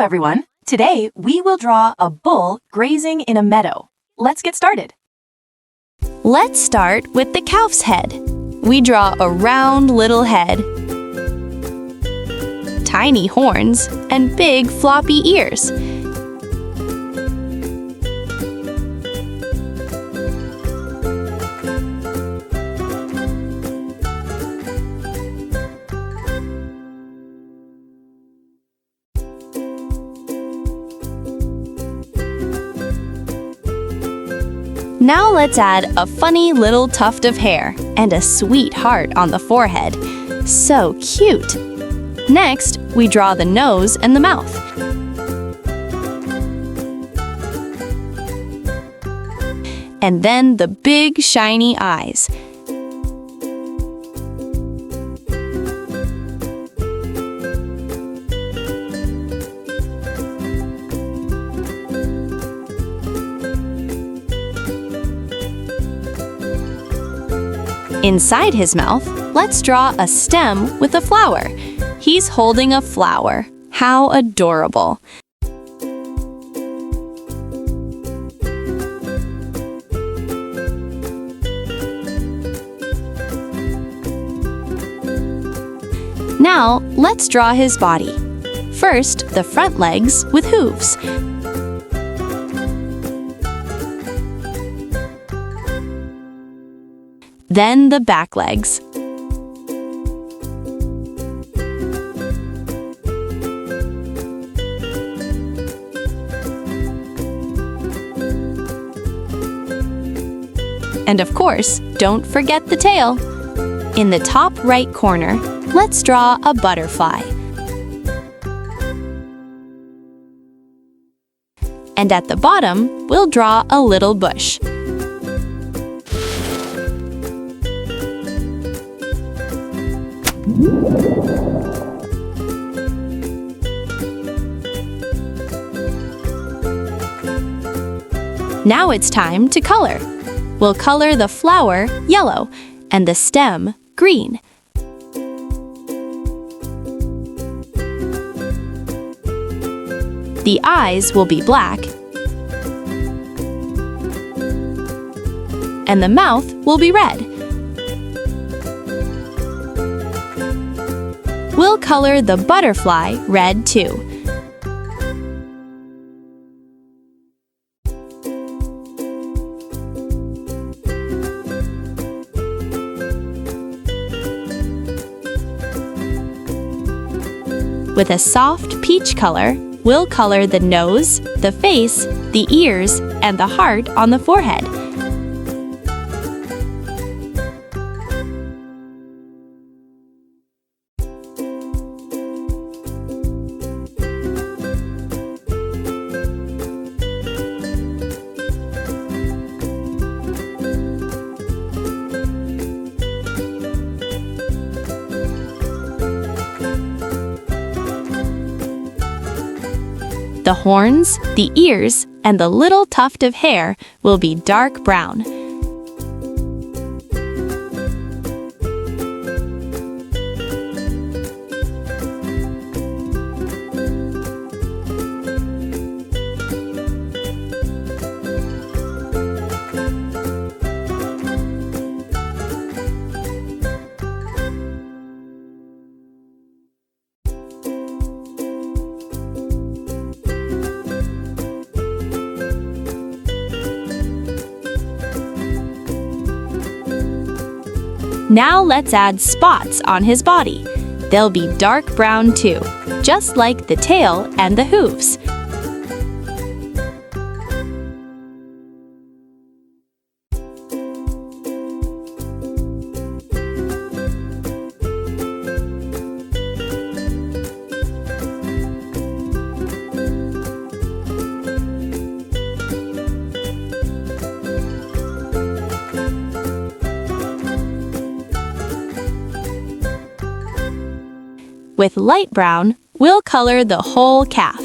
everyone! Today, we will draw a bull grazing in a meadow. Let's get started. Let's start with the calf's head. We draw a round little head, tiny horns, and big floppy ears. Now let's add a funny little tuft of hair and a sweet heart on the forehead. So cute! Next, we draw the nose and the mouth. And then the big shiny eyes. Inside his mouth, let's draw a stem with a flower. He's holding a flower. How adorable! Now, let's draw his body. First, the front legs with hooves. Then the back legs. And of course, don't forget the tail. In the top right corner, let's draw a butterfly. And at the bottom, we'll draw a little bush. Now it's time to color. We'll color the flower yellow and the stem green. The eyes will be black, and the mouth will be red. We'll color the butterfly red too. With a soft peach color, we'll color the nose, the face, the ears, and the heart on the forehead. The horns, the ears, and the little tuft of hair will be dark brown. Now let's add spots on his body. They'll be dark brown too, just like the tail and the hooves. With light brown, we'll color the whole calf.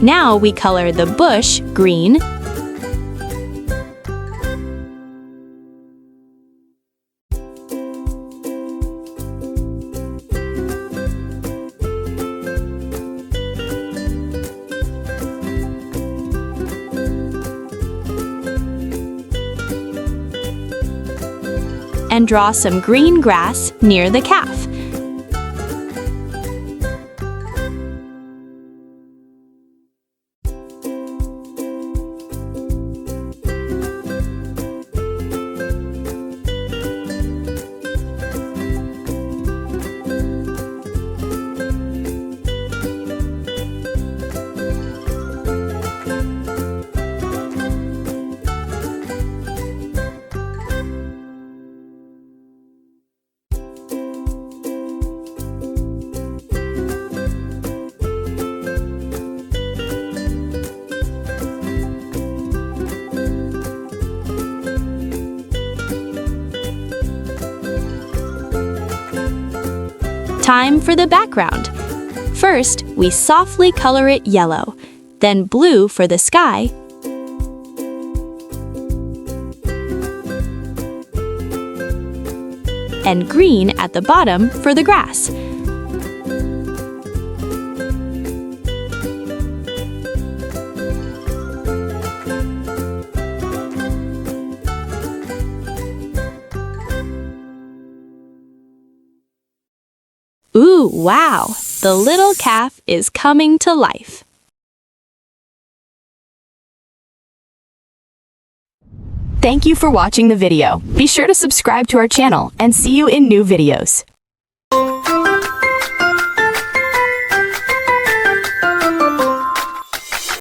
Now we color the bush green, and draw some green grass near the calf. Time for the background. First, we softly color it yellow, then blue for the sky, and green at the bottom for the grass. Ooh, wow! The little calf is coming to life. Thank you for watching the video. Be sure to subscribe to our channel and see you in new videos.